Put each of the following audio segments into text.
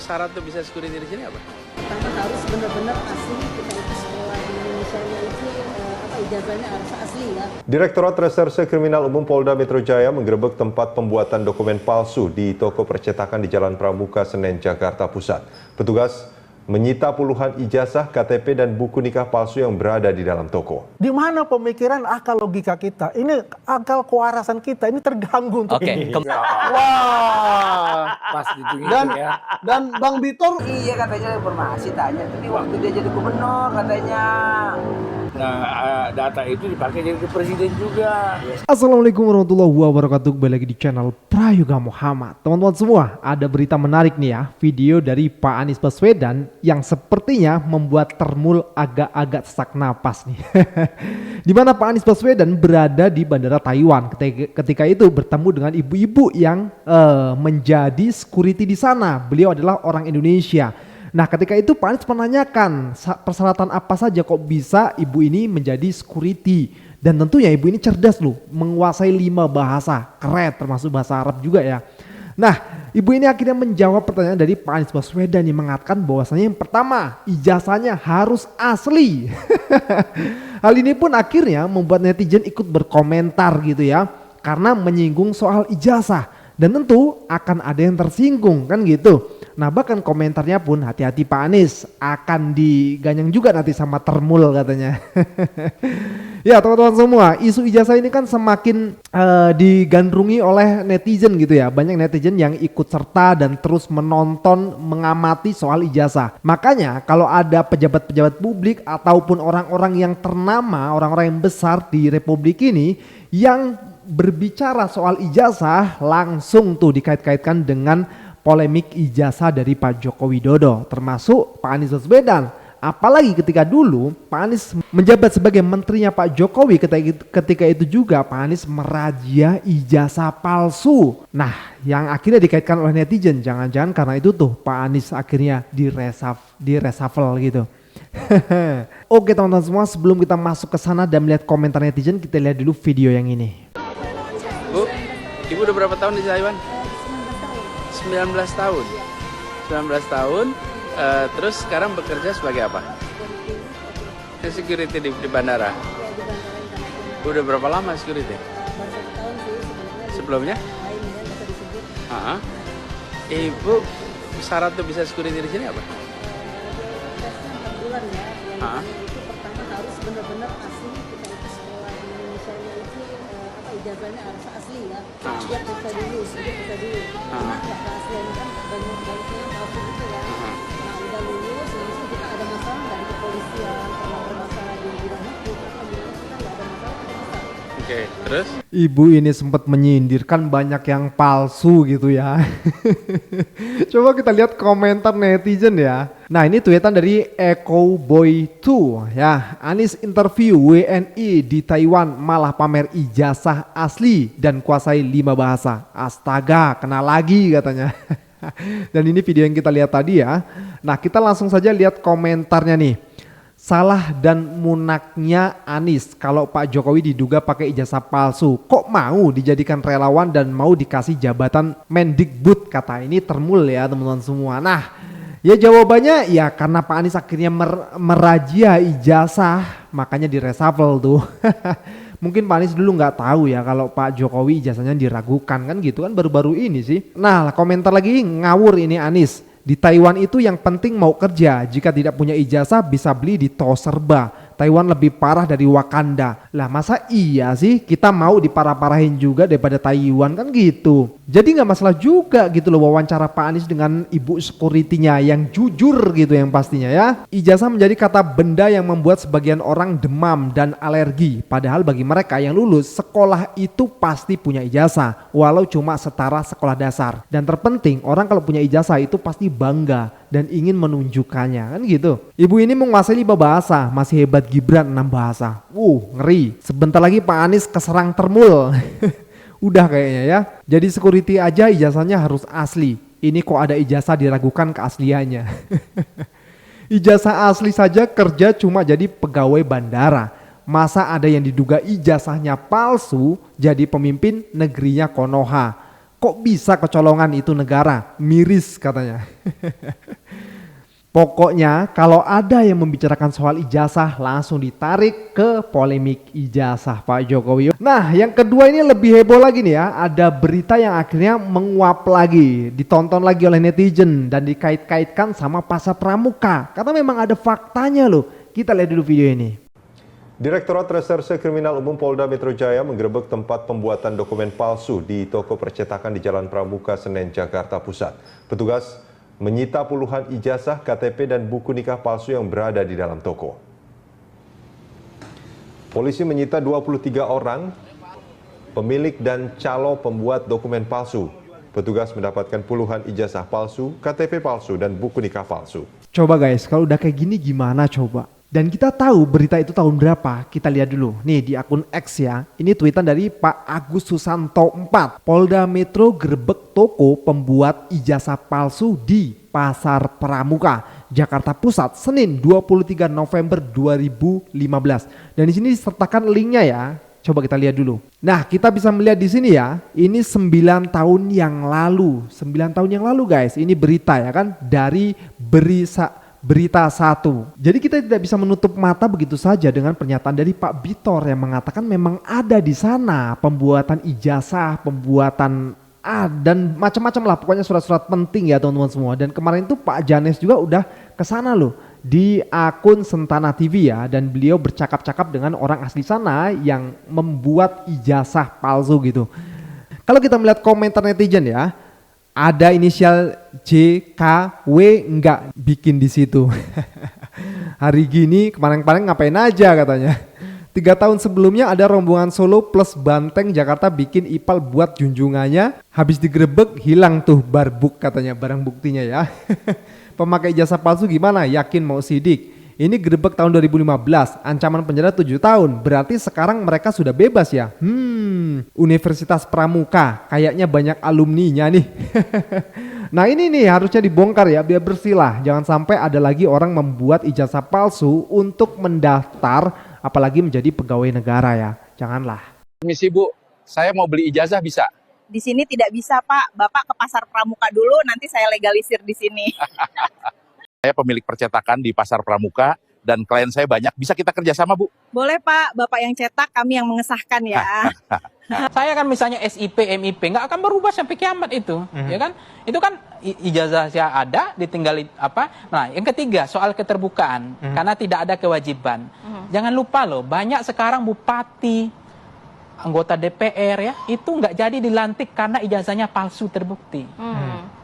syarat untuk bisa security di sini apa? Pertama harus benar-benar asli, kita itu sekolah di Indonesia itu ijazahnya harus asli ya. Direktorat Reserse Kriminal Umum Polda Metro Jaya menggerebek tempat pembuatan dokumen palsu di toko percetakan di Jalan Pramuka, Senen, Jakarta Pusat. Petugas menyita puluhan ijazah, KTP, dan buku nikah palsu yang berada di dalam toko. Di mana pemikiran akal logika kita? Ini akal kewarasan kita ini terganggu untuk ini. Wah, pas gitu ya. Dan Bang Bitor, Iya katanya informasi tanya, tapi waktu dia jadi gubernur katanya. Nah, data itu dipakai jadi presiden juga. Assalamualaikum warahmatullahi wabarakatuh. Kembali lagi di channel Prayoga Muhammad. Teman-teman semua, ada berita menarik nih ya. Video dari Pak Anies Baswedan yang sepertinya membuat Termul agak-agak sesak napas nih. Di mana Pak Anies Baswedan berada di Bandara Taiwan. Ketika itu bertemu dengan ibu-ibu yang menjadi security di sana. Beliau adalah orang Indonesia. Nah, ketika itu Pak Anies menanyakan persyaratan apa saja kok bisa ibu ini menjadi security. Dan tentunya ibu ini cerdas loh, menguasai 5 bahasa, keren termasuk bahasa Arab juga ya. Nah, ibu ini akhirnya menjawab pertanyaan dari Pak Anies Baswedan yang mengatakan bahwasanya yang pertama, ijazahnya harus asli. Hal ini pun akhirnya membuat netizen ikut berkomentar gitu ya, karena menyinggung soal ijazah. Dan tentu akan ada yang tersinggung kan gitu. Nah bahkan komentarnya pun hati-hati Pak Anies akan diganyang juga nanti sama Termul katanya. Ya teman-teman semua, isu ijazah ini kan semakin digandrungi oleh netizen gitu ya. Banyak netizen yang ikut serta dan terus menonton, mengamati soal ijazah. Makanya kalau ada pejabat-pejabat publik ataupun orang-orang yang ternama, orang-orang yang besar di Republik ini yang berbicara soal ijazah, langsung tuh dikait-kaitkan dengan polemik ijazah dari Pak Joko Widodo, termasuk Pak Anies Baswedan. Apalagi ketika dulu Pak Anies menjabat sebagai menterinya Pak Jokowi, ketika itu juga Pak Anies merajia ijazah palsu. Nah, yang akhirnya dikaitkan oleh netizen, jangan-jangan karena itu tuh Pak Anies akhirnya direshuffle gitu. Oke teman-teman semua, sebelum kita masuk ke sana dan melihat komentar netizen, kita lihat dulu video yang ini. Bu, Ibu udah berapa tahun di Taiwan? 19 tahun. 19 tahun, terus sekarang bekerja sebagai apa? Security di bandara. Udah berapa lama security? Sebelumnya? Ibu, syarat untuk bisa security di sini apa? Itu pertama harus benar-benar asli, kita itu sekolah di Indonesia itu ijazahnya harus asli ya. Dia bisa dulu. Cuma keaslian kan banyak-banyaknya yang palsu gitu ya. Nah udah lulus, kita ada masalah nggak di kepolisian, kalau ada masalah di bidang hukum, kita bilang kita nggak ada masalah, kita bisa. Oke, terus? Ibu ini sempat menyindirkan banyak yang palsu gitu ya. Coba kita lihat komentar netizen ya. Nah ini tweetan dari Eko Boy 2 ya. Anies interview WNI di Taiwan malah pamer ijazah asli dan kuasai 5 bahasa. Astaga, kena lagi katanya. Dan ini video yang kita lihat tadi ya. Nah kita langsung saja lihat komentarnya nih. Salah dan munaknya Anies kalau Pak Jokowi diduga pakai ijazah palsu. Kok mau dijadikan relawan dan mau dikasih jabatan Mendikbud, kata ini Termul ya teman-teman semua. Nah ya jawabannya ya karena Pak Anies akhirnya merajia ijazah, makanya direshuffle tuh. Mungkin Pak Anies dulu nggak tahu ya kalau Pak Jokowi ijazahnya diragukan kan gitu kan, baru-baru ini sih. Nah komentar lagi ngawur ini Anies. Di Taiwan itu yang penting mau kerja, jika tidak punya ijazah bisa beli di Toserba. Taiwan lebih parah dari Wakanda. Lah masa iya sih kita mau diparah-parahin juga daripada Taiwan kan gitu. Jadi gak masalah juga gitu loh wawancara Pak Anies dengan ibu security-nya yang jujur gitu yang pastinya ya. Ijazah menjadi kata benda yang membuat sebagian orang demam dan alergi. Padahal bagi mereka yang lulus sekolah itu pasti punya ijazah, walau cuma setara sekolah dasar. Dan terpenting orang kalau punya ijazah itu pasti bangga dan ingin menunjukkannya kan gitu. Ibu ini menguasai 5 bahasa, masih hebat Gibran 6 bahasa. Ngeri. Sebentar lagi Pak Anies keserang Termul. Udah kayaknya ya. Jadi security aja ijazahnya harus asli. Ini kok ada ijazah diragukan keasliannya. Ijazah asli saja kerja cuma jadi pegawai bandara. Masa ada yang diduga ijazahnya palsu jadi pemimpin negerinya Konoha. kok bisa kecolongan itu negara? Miris katanya. Pokoknya kalau ada yang membicarakan soal ijazah langsung ditarik ke polemik ijazah Pak Jokowi. Nah yang kedua ini lebih heboh lagi nih ya. Ada berita yang akhirnya menguap lagi, ditonton lagi oleh netizen dan dikait-kaitkan sama pasar pramuka. Karena memang ada faktanya loh. Kita lihat dulu video ini. Direktorat Reserse Kriminal Umum Polda Metro Jaya menggerebek tempat pembuatan dokumen palsu di toko percetakan di Jalan Pramuka, Senen, Jakarta Pusat. Petugas menyita puluhan ijazah, KTP, dan buku nikah palsu yang berada di dalam toko. Polisi menyita 23 orang pemilik dan calo pembuat dokumen palsu. Petugas mendapatkan puluhan ijazah palsu, KTP palsu, dan buku nikah palsu. Coba guys, kalau udah kayak gini gimana coba? Dan kita tahu berita itu tahun berapa, kita lihat dulu. Nih di akun X ya, ini tweetan dari Pak Agus Susanto 4. Polda Metro gerebek toko pembuat ijazah palsu di Pasar Pramuka, Jakarta Pusat, Senin 23 November 2015. Dan di sini disertakan linknya ya, coba kita lihat dulu. Nah kita bisa melihat di sini ya, ini 9 tahun yang lalu. 9 tahun yang lalu guys, ini berita ya kan, dari Berita 1. Jadi kita tidak bisa menutup mata begitu saja dengan pernyataan dari Pak Bitor yang mengatakan memang ada di sana pembuatan ijazah, pembuatan dan macam-macam lah, pokoknya surat-surat penting ya teman-teman semua. Dan kemarin itu Pak Janes juga udah ke sana loh di akun Sentana TV ya, dan beliau bercakap-cakap dengan orang asli sana yang membuat ijazah palsu gitu. Kalau kita melihat komentar netizen ya, ada inisial J, K, W enggak bikin di situ. Hari gini kemarin-kemarin ngapain aja katanya. 3 tahun sebelumnya ada rombongan Solo plus Banteng Jakarta bikin ipal buat junjungannya. Habis digerebek hilang tuh barbuk katanya, barang buktinya ya. Pemakai ijazah palsu gimana? Yakin mau sidik? Ini gerebek tahun 2015, ancaman penjara 7 tahun. Berarti sekarang mereka sudah bebas ya? Universitas Pramuka, kayaknya banyak alumninya nih. Nah ini nih harusnya dibongkar ya, biar bersih lah. Jangan sampai ada lagi orang membuat ijazah palsu untuk mendaftar, apalagi menjadi pegawai negara ya. Janganlah. Permisi Bu, saya mau beli ijazah bisa? Di sini tidak bisa Pak, Bapak ke Pasar Pramuka dulu, nanti saya legalisir di sini. Saya pemilik percetakan di Pasar Pramuka dan klien saya banyak. Bisa kita kerjasama Bu? Boleh Pak, Bapak yang cetak, kami yang mengesahkan ya. Saya kan misalnya SIP, MIP, nggak akan berubah sampai kiamat itu, ya kan? Itu kan ijazah saya ada, ditinggal apa? Nah, yang ketiga soal keterbukaan, karena tidak ada kewajiban. Jangan lupa loh, banyak sekarang bupati, anggota DPR ya, itu nggak jadi dilantik karena ijazahnya palsu terbukti.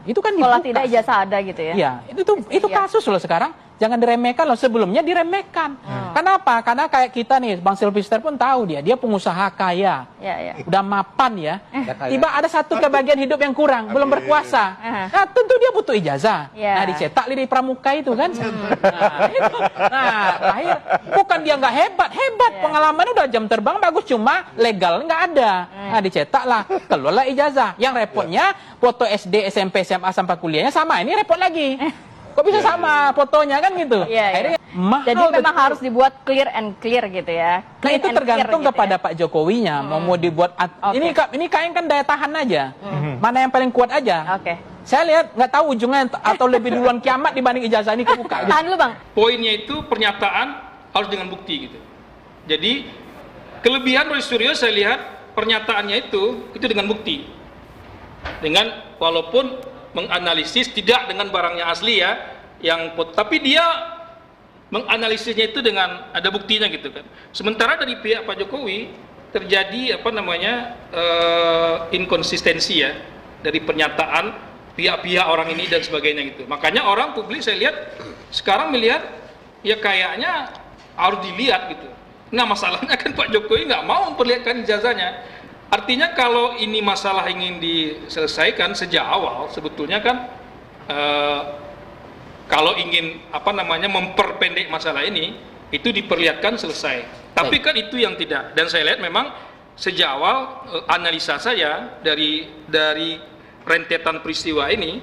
Itu kan kalau tidak ijazah ada gitu ya? Iya, itu kasus loh sekarang. Jangan diremehkan loh, sebelumnya diremehkan. Kenapa? Karena kayak kita nih, Bang Sylvester pun tahu dia pengusaha kaya, udah mapan ya. Tiba ada satu kebagian hidup yang kurang, belum berkuasa. Nah tentu dia butuh ijazah. Nah dicetak di Pramuka itu kan. Nah akhir bukan dia nggak hebat, pengalamannya udah jam terbang bagus, cuma legal nggak ada. Nah dicetaklah, keluarlah ijazah. Yang repotnya foto SD, SMP, SMA sampai kuliahnya sama, ini repot lagi. Kok bisa sama fotonya kan gitu? Akhirnya mahal. Jadi memang harus dibuat clear and clear gitu ya. Nah itu tergantung kepada Pak Jokowinya mau dibuat. Ini kayaknya kan daya tahan aja. Mana yang paling kuat aja. Saya lihat nggak tahu ujungnya atau lebih duluan kiamat dibanding ijazah ini kebuka. Tahan dulu Bang. Poinnya itu pernyataan harus dengan bukti gitu. Jadi kelebihan Roy Suryo saya lihat pernyataannya itu dengan bukti. Dengan walaupun menganalisis tidak dengan barangnya asli ya, tapi dia menganalisisnya itu dengan ada buktinya gitu kan. Sementara dari pihak Pak Jokowi terjadi inkonsistensi ya dari pernyataan pihak-pihak orang ini dan sebagainya gitu. Makanya orang publik saya lihat sekarang melihat ya kayaknya harus dilihat gitu. Nah masalahnya kan Pak Jokowi nggak mau memperlihatkan ijazahnya. Artinya kalau ini masalah ingin diselesaikan sejak awal, sebetulnya kan kalau ingin memperpendek masalah ini, itu diperlihatkan selesai. Tapi kan itu yang tidak. Dan saya lihat memang sejak awal analisa saya dari rentetan peristiwa ini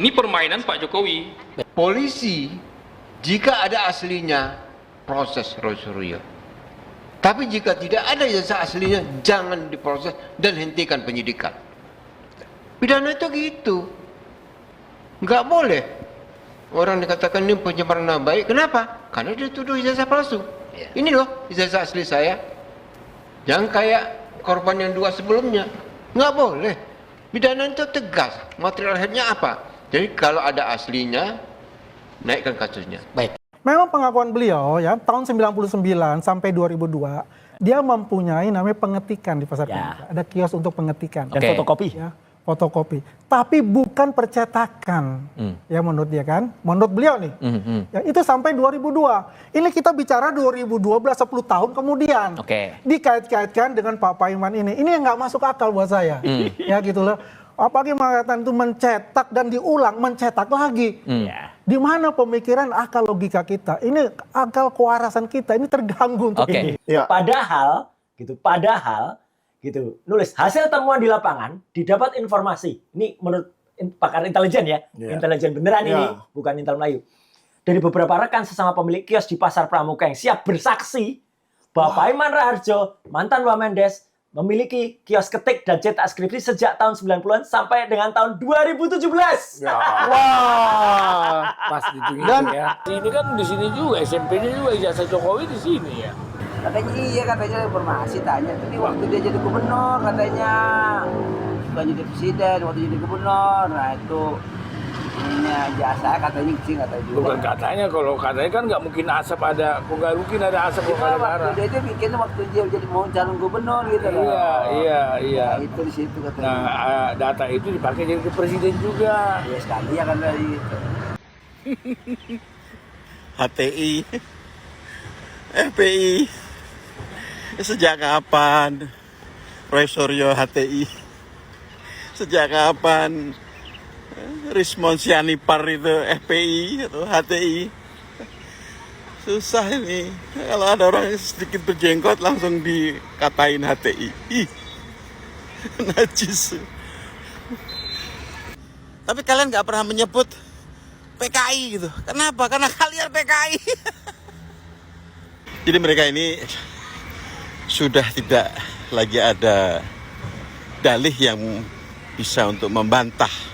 permainan Pak Jokowi. Polisi jika ada aslinya proses Roy Suryo. Tapi jika tidak ada ijazah aslinya, jangan diproses dan hentikan penyidikan. Pidana itu gitu. Nggak boleh. Orang dikatakan ini pencemaran nama baik. Kenapa? Karena dia tuduh ijazah palsu. Ini loh ijazah asli saya. Jangan kayak korban yang 2 sebelumnya. Nggak boleh. Pidana itu tegas. Material headnya apa? Jadi kalau ada aslinya, naikkan kasusnya. Baik. Memang pengakuan beliau ya tahun 99 sampai 2002 dia mempunyai namanya pengetikan di pasar pramuka. Ada kios untuk pengetikan dan fotokopi. Ya, fotokopi. Tapi bukan percetakan. Ya menurut dia kan, menurut beliau nih. Ya, itu sampai 2002. Ini kita bicara 2012 10 tahun kemudian. Dikait-kaitkan dengan Pak Paiman ini. Ini yang nggak masuk akal buat saya. Ya gitu loh. Apalagi mengatakan itu mencetak dan diulang, mencetak lagi. Di mana pemikiran akal logika kita? Ini akal kewarasan kita ini terganggu untuk ini. Padahal gitu, nulis hasil temuan di lapangan didapat informasi. Ini menurut pakar intelijen ya, intelijen beneran ini, bukan intel Melayu. Dari beberapa rekan sesama pemilik kios di Pasar Pramuka yang siap bersaksi bahwa Paiman Raharjo, mantan Wamendes, memiliki kios ketik dan cetak skripsi sejak tahun 90-an sampai dengan tahun 2017. Wah, pas dihitung ya. Ini kan di sini juga, SMP-nya juga ijazah Jokowi di sini ya. Katanya iya, katanya informasi tanya. Tapi waktu dia jadi gubernur katanya, bukan jadi presiden, waktu jadi gubernur. Nah itu ini jasa katanya sih kata juga. Bukan katanya, kalau katanya kan nggak mungkin asap ada, kok nggak mungkin ada asap kalau nggak ada darah. Dia itu bikin waktu dia jadi mau calon gubernur gitu loh. Iya. Nah, itu di situ katanya. Nah, data itu dipakai jadi presiden juga. Ya sekali ya kan dari itu. HTI, FPI, sejak kapan? Roy Suryo HTI, sejak kapan? Rismon Sianipar itu FPI atau HTI. Susah ini. Kalau ada orang yang sedikit berjenggot langsung dikatain HTI. Ih, najis. Tapi kalian nggak pernah menyebut PKI gitu. Kenapa? Karena kalian PKI. Jadi mereka ini sudah tidak lagi ada dalih yang bisa untuk membantah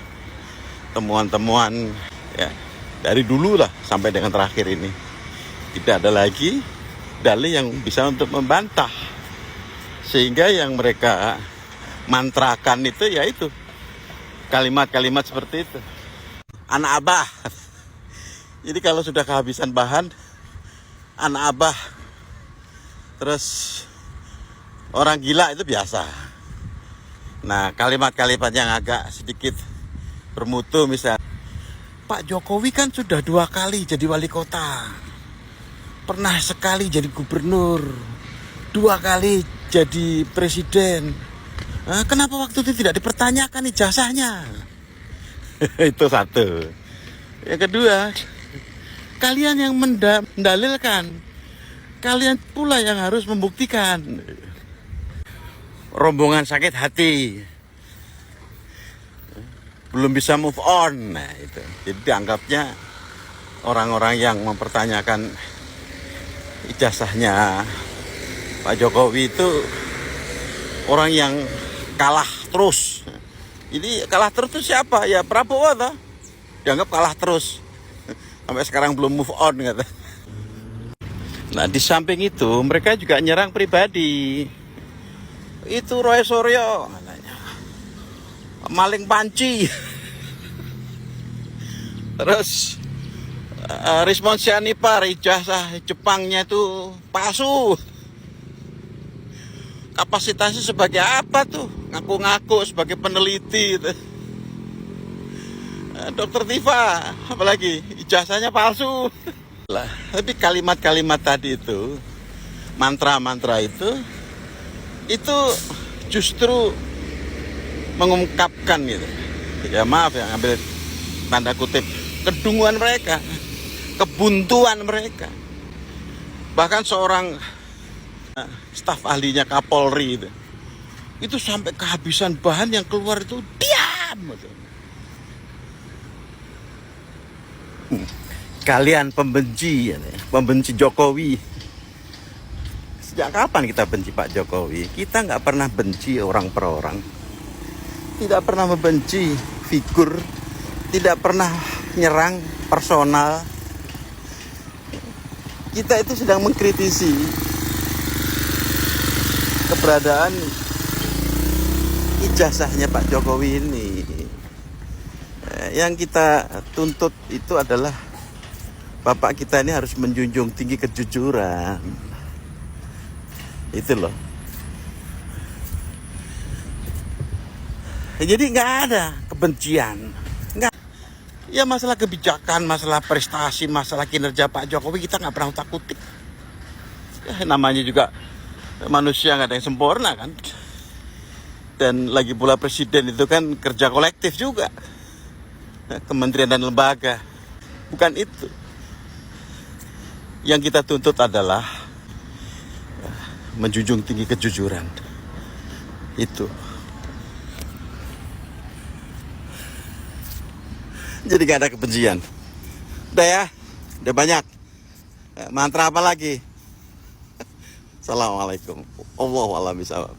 temuan-temuan ya dari dulu lah sampai dengan terakhir ini. Tidak ada lagi dalih yang bisa untuk membantah, sehingga yang mereka mantrakan itu yaitu kalimat-kalimat seperti itu. Anak abah. Jadi kalau sudah kehabisan bahan, anak abah, terus orang gila itu biasa. Nah, kalimat-kalimat yang agak sedikit bermutu misalnya, Pak Jokowi kan sudah 2 kali jadi wali kota, pernah sekali jadi gubernur, 2 kali jadi presiden. Nah, kenapa waktu itu tidak dipertanyakan ijazahnya? Itu satu. Yang kedua, kalian yang mendalilkan, kalian pula yang harus membuktikan. Rombongan sakit hati, belum bisa move on. Nah, itu. Jadi dianggapnya orang-orang yang mempertanyakan ijazahnya Pak Jokowi itu orang yang kalah terus. Jadi kalah terus itu siapa? Ya Prabowo toh. Dianggap kalah terus. Sampai sekarang belum move on kata. Nah, di samping itu mereka juga nyerang pribadi. Itu Roy Suryo katanya. Maling panci. Terus Rismon Sianipar ijazah Jepangnya itu palsu. Kapasitasnya sebagai apa tuh? Ngaku-ngaku sebagai peneliti gitu. Dokter Tifa apalagi ijazahnya palsu. Lah, tapi kalimat-kalimat tadi itu, mantra-mantra itu justru mengungkapkan gitu. Ya maaf ya, ambil tanda kutip, kedunguan mereka, kebuntuan mereka. Bahkan seorang staf ahlinya Kapolri itu sampai kehabisan bahan, yang keluar itu diam gitu. Kalian pembenci Jokowi. Sejak kapan kita benci Pak Jokowi? Kita nggak pernah benci orang per orang. tidak pernah membenci figur, tidak pernah nyerang personal. Kita itu sedang mengkritisi keberadaan ijazahnya Pak Jokowi ini. Yang kita tuntut itu adalah Bapak kita ini harus menjunjung tinggi kejujuran. Itu loh. Jadi nggak ada kebencian. Nggak. Ya masalah kebijakan, masalah prestasi, masalah kinerja Pak Jokowi kita nggak pernah takutin. Ya, namanya juga manusia, nggak ada yang sempurna kan. Dan lagi pula presiden itu kan kerja kolektif juga. Kementerian dan lembaga. Bukan itu. Yang kita tuntut adalah menjunjung tinggi kejujuran. Itu. Jadi gak ada kebencian. Udah ya, udah banyak. Mantra apa lagi? Assalamualaikum. Allahu a'lam bishawab.